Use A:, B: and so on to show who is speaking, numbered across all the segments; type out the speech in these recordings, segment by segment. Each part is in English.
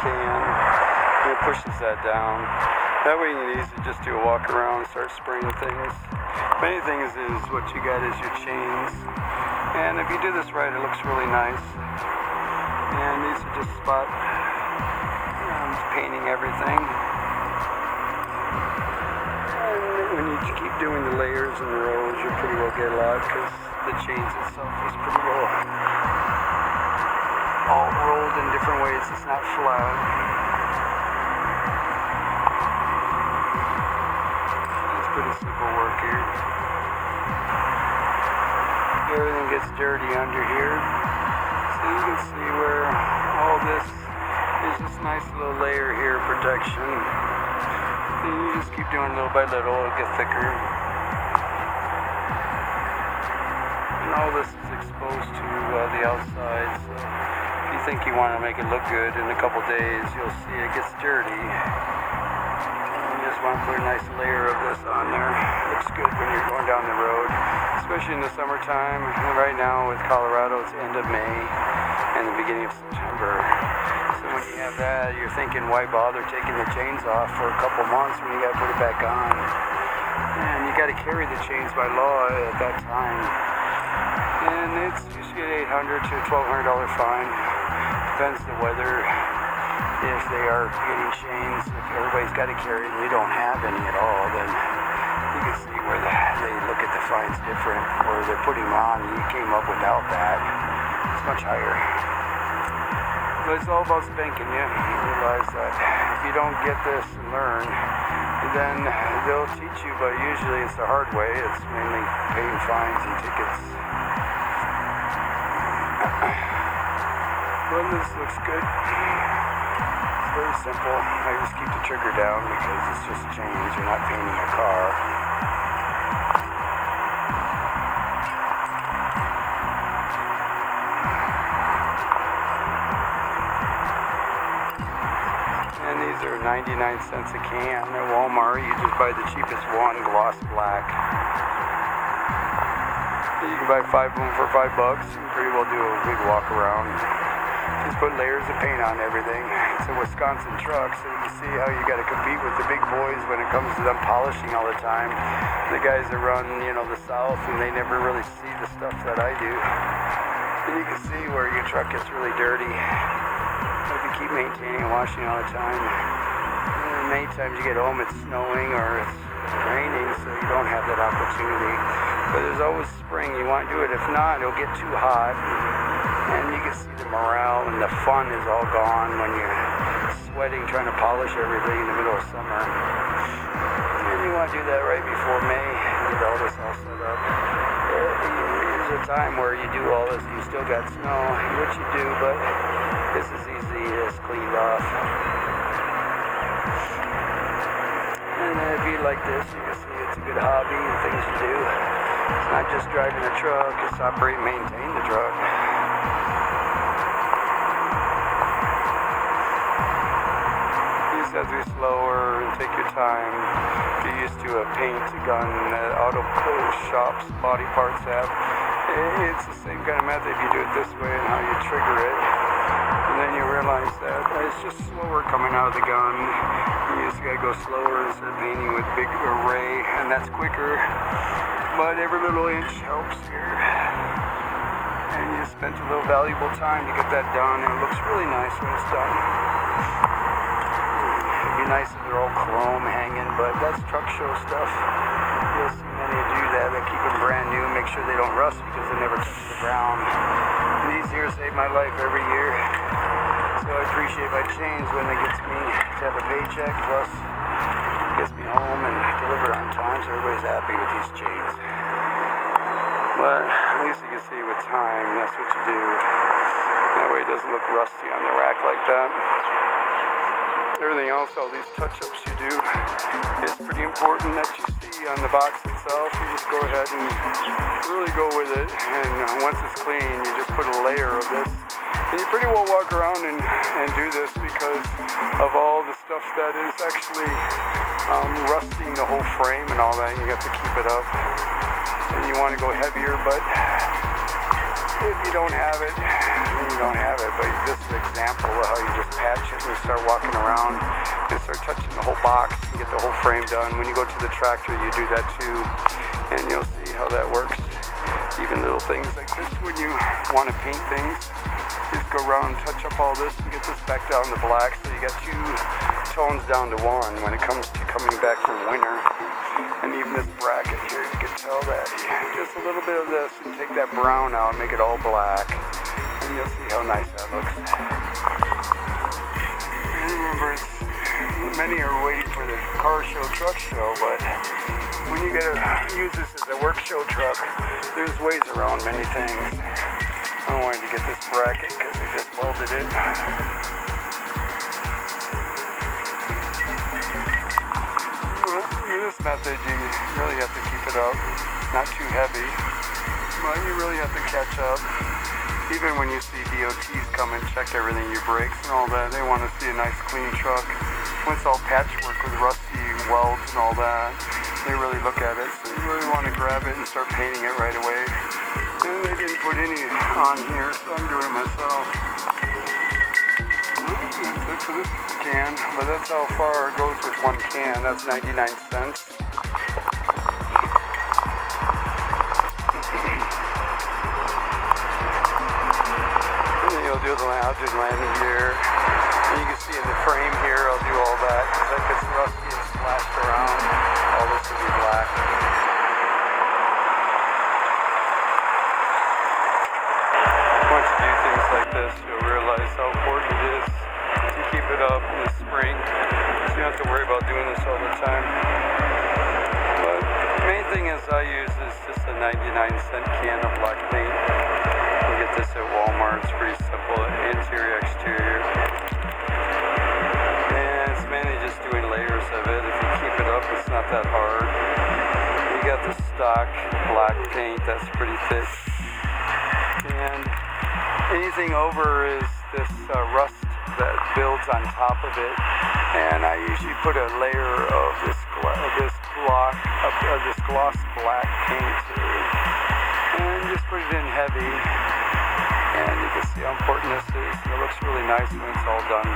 A: can, and it pushes that down. That way you can easily just do a walk around and start spraying things. Many things is what you got is your chains. And if you do this right, it looks really nice. And these are just spot painting everything. And when you keep doing the layers and the rows, you pretty well get a lot because the chains itself is pretty well all rolled in different ways. It's not flat. It's pretty simple work here. Everything gets dirty under here. So you can see where all this is just a nice little layer here of protection. And you just keep doing little by little, it'll get thicker. And all this is exposed to the outside, so if you think you want to make it look good in a couple days, you'll see it gets dirty. And you just want to put a nice layer of this on there. It looks good when you're going down the road, especially in the summertime. And right now with Colorado, it's the end of May and the beginning of September. So when you have that, you're thinking, why bother taking the chains off for a couple months when you got to put it back on? And you got to carry the chains by law at that time. And it's usually $800 to $1,200 fine. Depends the weather. If they are getting chains, if everybody's got to carry and you don't have any at all, then you can see where they look at the fines different, or they're putting them on and you came up without that. It's much higher. But it's all about spanking you. You realize that if you don't get this and learn, then they'll teach you, but usually it's the hard way. It's mainly paying fines and tickets. Well, this looks good. It's very simple. I just keep the trigger down because it's just chains. You're not painting a car. And these are 99 cents a can at Walmart. You just buy the cheapest one, gloss black. You can buy 5 of them for $5. You pretty well do a big walk around. Just put layers of paint on everything. It's a Wisconsin truck, so you can see how you got to compete with the big boys when it comes to them polishing all the time. The guys that run, the South, and they never really see the stuff that I do. And you can see where your truck gets really dirty. If you keep maintaining and washing all the time. And many times you get home, it's snowing or it's raining, so you don't have that opportunity. But there's always spring. You want to do it. If not, it'll get too hot. And you can see the morale and the fun is all gone when you're sweating trying to polish everything in the middle of summer. And you want to do that right before May and get all this all set up. There's a time where you do all this and you still got snow, which you do, but this is easy. It's cleaned off. And if you like this, you can see it's a good hobby and things to do. It's not just driving a truck, it's operate and maintain the truck. As we slower and take your time, get used to a paint gun that auto shops, body parts have. It's the same kind of method. You do it this way and how you trigger it. And then you realize that it's just slower coming out of the gun. You just gotta go slower instead of painting with big array, and that's quicker. But every little inch helps here. And you spent a little valuable time to get that done, and it looks really nice when it's done. Nice if they're all chrome hanging, but that's truck show stuff. You'll see many do that. They keep them brand new, make sure they don't rust because they never touch the ground. And these here save my life every year. So I appreciate my chains when they get to me to have a paycheck, plus it gets me home and deliver on time, so everybody's happy with these chains. But at least you can see with time, that's what you do. That way it doesn't look rusty on the rack like that. Everything else, all these touch-ups you do, is pretty important that you see on the box itself. You just go ahead and really go with it, and once it's clean, you just put a layer of this. And you pretty well walk around and do this because of all the stuff that is actually rusting the whole frame and all that. You have to keep it up, and you want to go heavier, but if you don't have it, then you don't have it. But this is an example of how you just patch it and you start walking around and start touching the whole box and get the whole frame done. When you go to the tractor, you do that too, and you'll see how that works. Even little things like this, when you want to paint things, just go around and touch up all this and get this back down to black, so you got two tones down to one when it comes to coming back from winter. And even this bracket here, you can tell that just a little bit of this and take that brown out and make it all black, and you'll see how nice that looks. And remember, many are waiting for the car show, truck show, but when you gotta use this as a work show truck, there's ways around many things. I wanted to get this bracket because I just welded it. With this method, you really have to keep it up, not too heavy, but you really have to catch up. Even when you see DOTs come and check everything, your brakes and all that, they want to see a nice clean truck. When it's all patchwork with rusty welds and all that, they really look at it. So you really want to grab it and start painting it right away. And they didn't put any on here, so I'm doing it myself. That's it for this can, but that's how far it goes with one can. That's 99 cents. I'll do the landing gear. And you can see in the frame here, I'll do all that because that gets rusty and splashed around. All this will be black. Once you do things like this, you'll realize how important it is to keep it up in the spring. So you don't have to worry about doing this all the time. But the main thing is I use is just a 99-cent can of black paint. You get this at Walmart. It's pretty simple, interior, exterior. And it's mainly just doing layers of it. If you keep it up, it's not that hard. You got the stock black paint that's pretty thick. And anything over is this rust that builds on top of it. And I usually put a layer of this gloss black paint and just put it in heavy. And you can see how important this is. It looks really nice when it's all done.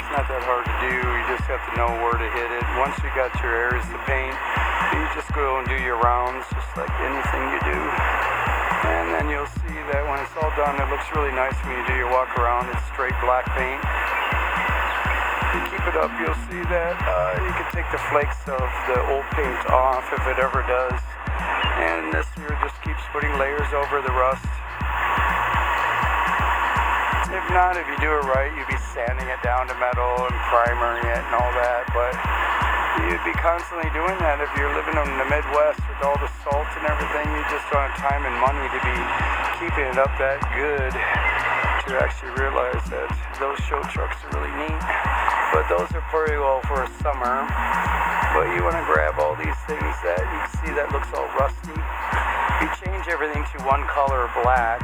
A: It's not that hard to do. You just have to know where to hit it. Once you got your areas to paint, you just go and do your rounds just like anything you do. And then you'll see that when it's all done, it looks really nice when you do your walk around. It's straight black paint. If you keep it up, you'll see that you can take the flakes of the old paint off if it ever does. And this here just keeps putting layers over the rust. If not, if you do it right, you'd be sanding it down to metal and primering it and all that. But you'd be constantly doing that if you're living in the Midwest with all the salt and everything. You just don't have time and money to be keeping it up that good to actually realize that those show trucks are really neat. But those are pretty well for a summer. But you want to grab all these things that you can see that looks all rusty. You change everything to one color black,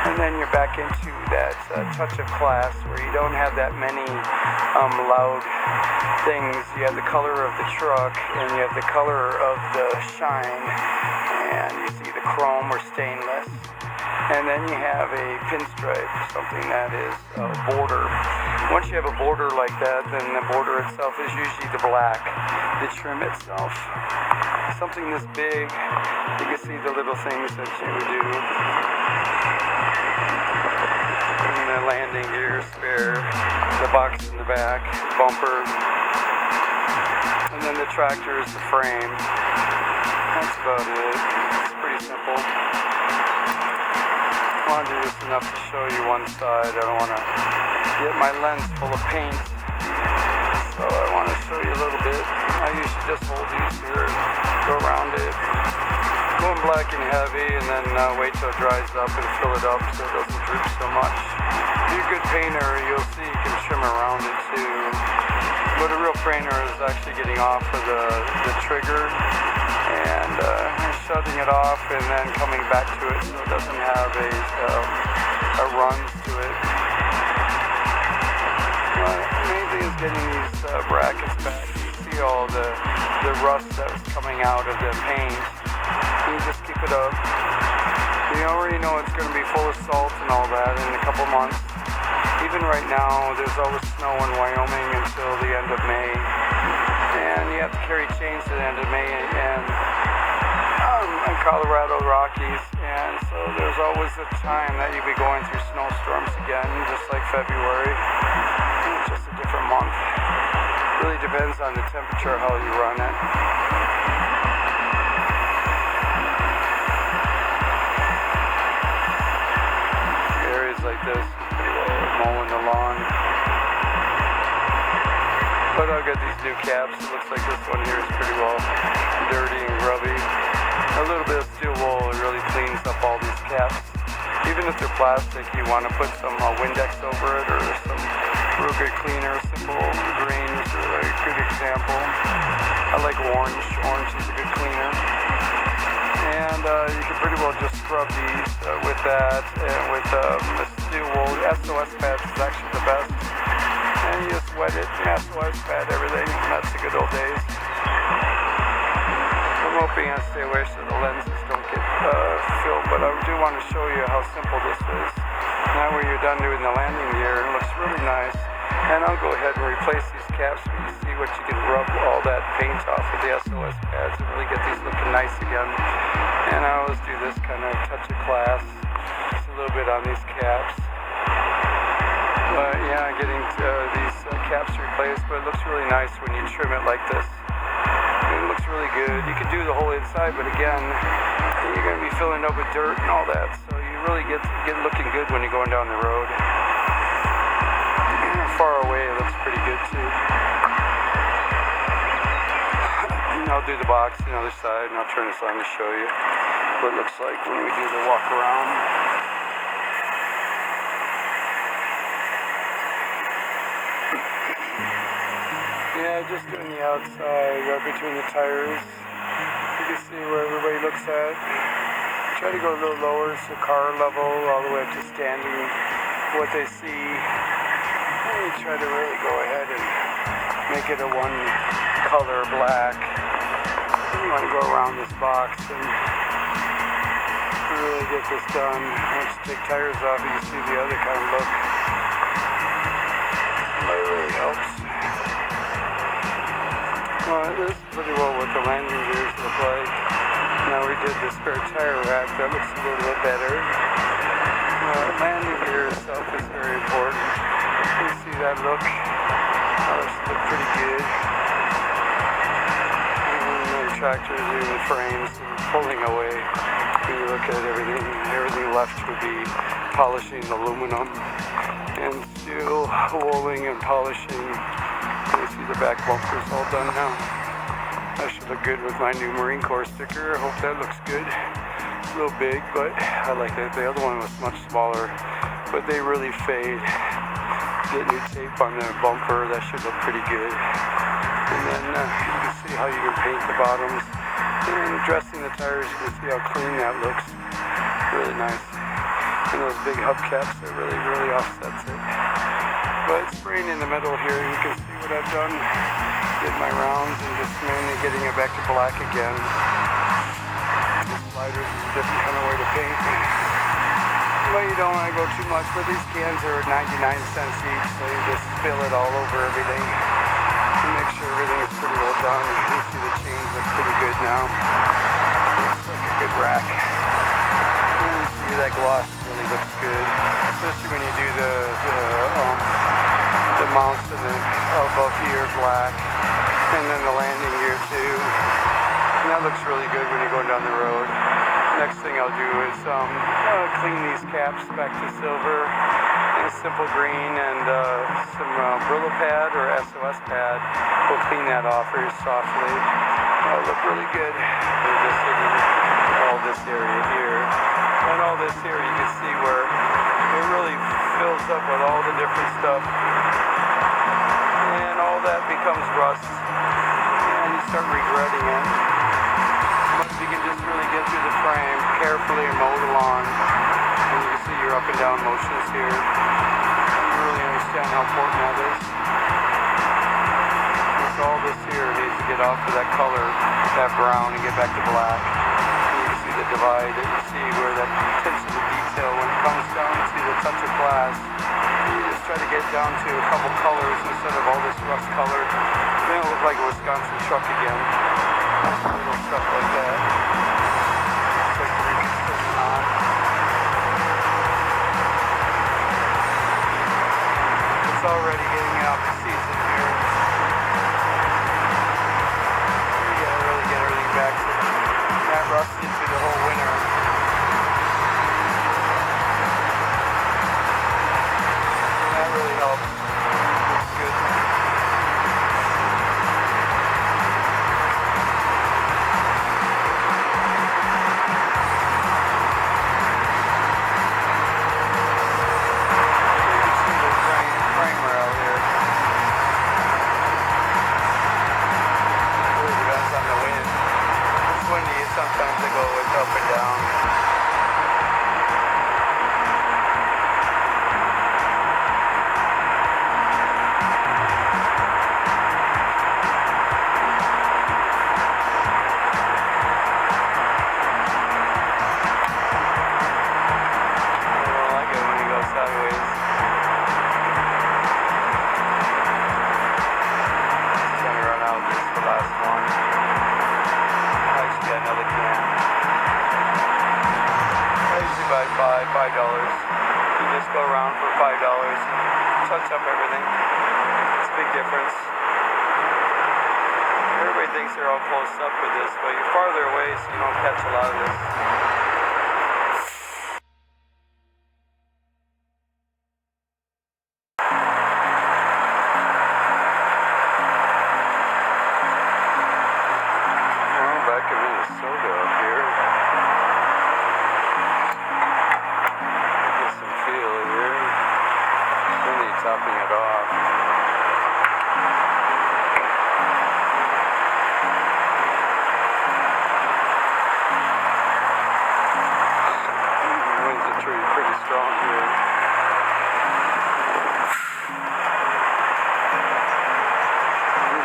A: and then you're back into that touch of class where you don't have that many loud things. You have the color of the truck, and you have the color of the shine, and you see the chrome or stainless. And then you have a pinstripe, something that is a border. Once you have a border like that, then the border itself is usually the black, the trim itself. Something this big, you can see the little things that you would do. And the landing gear, spare, the box in the back, bumper, and then the tractor is the frame. That's about it. It's pretty simple. I want to do this enough to show you one side. I don't want to get my lens full of paint, so I want to show you a little bit. I usually just hold these here, go around it, going black and heavy, and then wait till it dries up and fill it up so it doesn't droop so much. If you're a good painter, you'll see you can trim around it too. But a real painter is actually getting off of the trigger and shutting it off and then coming back to it so it doesn't have a run to it. The main thing is getting these brackets back. You see all the rust that was coming out of the paint. You just keep it up. You already know it's going to be full of salt and all that in a couple months. Even right now, there's always snow in Wyoming until the end of May. And you have to carry chains to the end of May and in Colorado Rockies. And so there's always a time that you'll be going through snowstorms again, just like February. It's just a different month. Really depends on the temperature, how you run it. Areas like this, mowing the lawn. But I'll get these new caps. It looks like this one here is pretty well dirty and grubby. A little bit of steel wool really cleans up all these caps. Even if they're plastic, you want to put some Windex over it or some real good cleaner. Simple Green is a good example. I like orange. Orange is a good cleaner. And you can pretty well just scrub these with that. And with the steel wool, SOS pads is actually the best. And you just wet it, SOS pad everything. And that's the good old days. I'm hoping I stay away so the lenses don't get filled, but I do want to show you how simple this is. Now when you're done doing the landing gear, it looks really nice. And I'll go ahead and replace these caps so you see what you can rub all that paint off with the SOS pads and really get these looking nice again. And I always do this kind of touch of class, just a little bit on these caps. But yeah, getting these caps replaced, but it looks really nice when you trim it like this. It looks really good. You can do the whole inside, but again, you're going to be filling up with dirt and all that, so you really get looking good when you're going down the road. Far away, it looks pretty good too. I'll do the box on the other side, and I'll turn this on to show you what it looks like when we do the walk around. Yeah, just doing the outside, right between the tires. You can see where everybody looks at. Try to go a little lower, so car level, all the way up to standing, what they see. And you try to really go ahead and make it a one color black. And you want to go around this box and really get this done. Once you take tires off, you can see the other kind of look. That really helps. Well, this is pretty well what the landing gears look like. Now we did the spare tire rack, that looks a little bit better. Landing gear itself is very important. You see that look? That look pretty good. And the tractor is doing the frames and pulling away. When you look at everything left would be polishing aluminum and steel, rolling and polishing. You see the back bumpers all done now. That should look good with my new Marine Corps sticker. I hope that looks good. It's a little big, but I like it. The other one was much smaller, but they really fade. Get new tape on the bumper, that should look pretty good. And then you can see how you can paint the bottoms. And dressing the tires, you can see how clean that looks. Really nice. And those big hubcaps, that really offsets it. But spraying in the middle here, you can see what I've done. Did my rounds and just mainly getting it back to black again. The sliders is a different kind of way to paint. But you don't want to go too much, but these cans are 99 cents each, so you just spill it all over everything. To make sure everything is pretty well done. You can see the chains look pretty good now. Looks like a good rack. And you see that gloss really looks good, especially when you do the mounts and the above here black, and then the landing gear too. And that looks really good when you're going down the road. Next thing I'll do is clean these caps back to silver and simple green, and some Brillo pad or SOS pad will clean that off very softly. It'll look really good. Just all this area here, and all this area you can see where it really fills up with all the different stuff. And all that becomes rust, and you start regretting it. But if you can just really get through the frame carefully and mow the lawn, and you can see your up and down motions here, you really understand how important that is. Just all this here needs to get off of that color, that brown, and get back to black. And you can the divide that you see where that attention to detail when it comes down to the touch of glass. You just try to get down to a couple colors instead of all this rust color. Then it'll look like a Wisconsin truck again. Little stuff like that. Looks like the reconstruction on. It's already getting out the season here. You gotta really get everything back to not rusted through the whole winter. That really helps. Looks good. Sometimes they go up and down. I like it when it goes sideways. Just gonna run out. This is the last one. Got another can. I usually buy $5. You just go around for $5 and touch up everything. It's a big difference. Everybody thinks they're all close up with this, but you're farther away, so you don't catch a lot of this. Back in Minnesota up here. Get some feel here. Really topping it off. The winds are pretty strong here.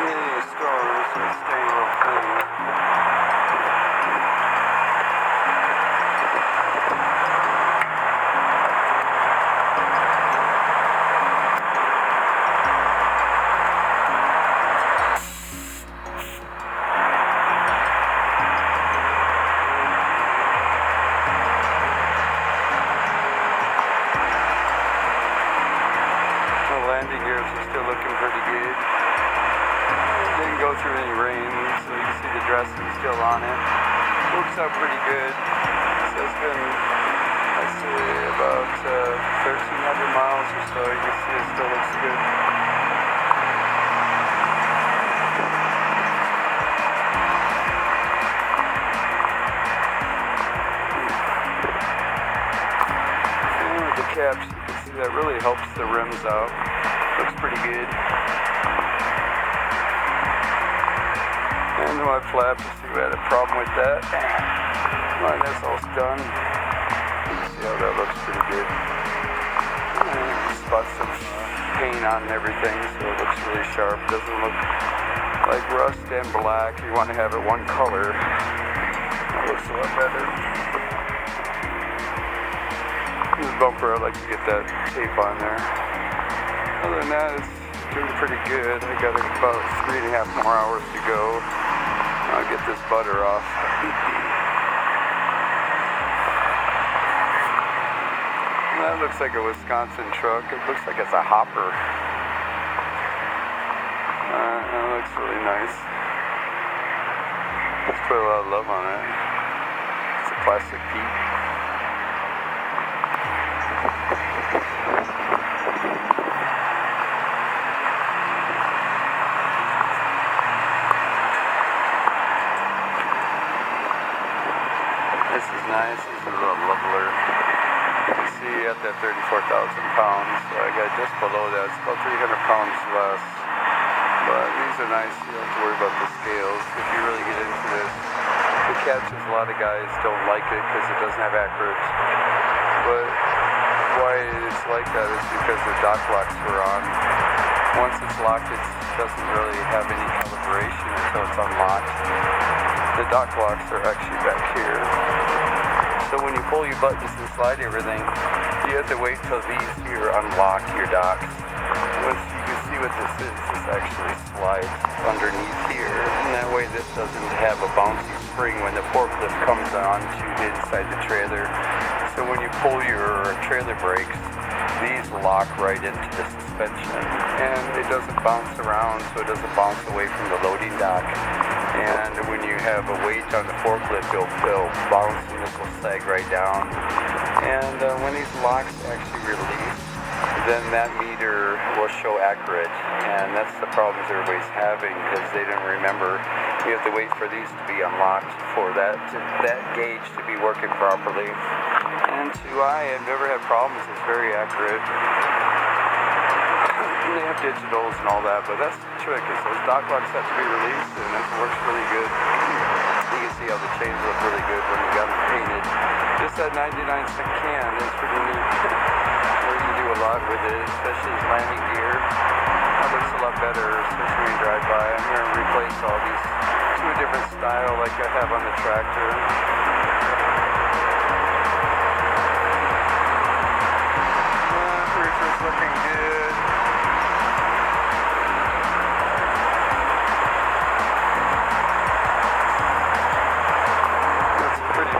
A: Really strong, so it's staying real clean. Landing gears are still looking pretty good. Didn't go through any rain, so you can see the dressing still on it. Looks out pretty good. So it's been, I'd say, about 1,300 miles or so. You can see it still looks good. And with the caps, you can see that really helps the rims out. Looks pretty good. And my flaps, you see we had a problem with that. Alright, that's all done. You can see how that looks pretty good. And spots some paint on and everything, so it looks really sharp. Doesn't look like rust and black. You want to have it one color. It looks a lot better. This bumper, I like to get that tape on there. Other than that, it's doing pretty good. I got about 3.5 more hours to go. I'll get this butter off. That looks like a Wisconsin truck. It looks like it's a hopper. That looks really nice. Let's put a lot of love on it. It's a plastic Pete. This is nice. This is a little leveler. You see at that 34,000 pounds. So I got just below that. It's about 300 pounds less. But these are nice. You don't have to worry about the scales if you really get into this. The catch is a lot of guys don't like it because it doesn't have accurate. But why it's like that is because the dock locks were on. Once it's locked, it doesn't really have any calibration until it's unlocked. The dock locks are actually back here. So when you pull your buttons and slide everything, you have to wait till these here unlock your docks. Once you can see what this is, this actually slides underneath here. And that way this doesn't have a bouncy spring when the forklift comes on to inside the trailer. So when you pull your trailer brakes, these lock right into the suspension. And it doesn't bounce around, so it doesn't bounce away from the loading dock. And when you have a weight on the forklift, it'll bounce and this will sag right down. And when these locks actually release, then that meter will show accurate. And that's the problems everybody's having because they don't remember. You have to wait for these to be unlocked for that gauge to be working properly. And I have never had problems. It's very accurate. They have digitals and all that, but that's the trick is those dock locks have to be released and it works really good. You can see how the chains look really good when you got them painted. Just that 99-cent can is pretty neat. Where you can do a lot with it, especially as landing gear. That looks a lot better, especially when you drive by. I'm going to replace all these to a different style like I have on the tractor. Reefer's looking good.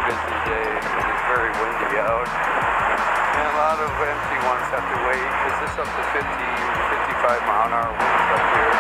A: Busy day. It's very windy out. And a lot of empty ones have to wait because it's up to 50, 55 mile an hour winds up here.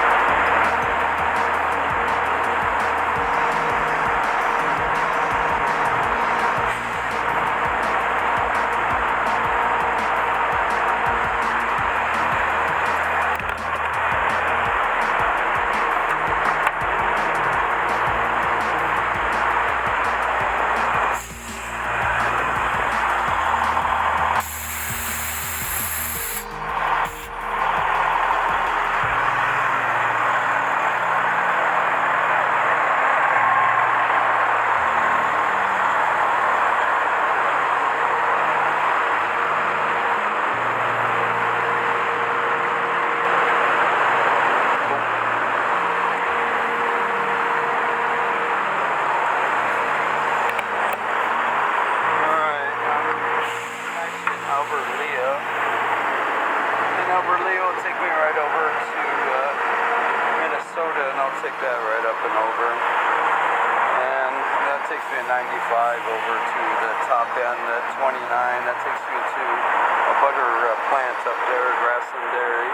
A: And I'll take that right up and over. And that takes me a 95 over to the top end at 29. That takes me to a butter plant up there at Grassland Dairy.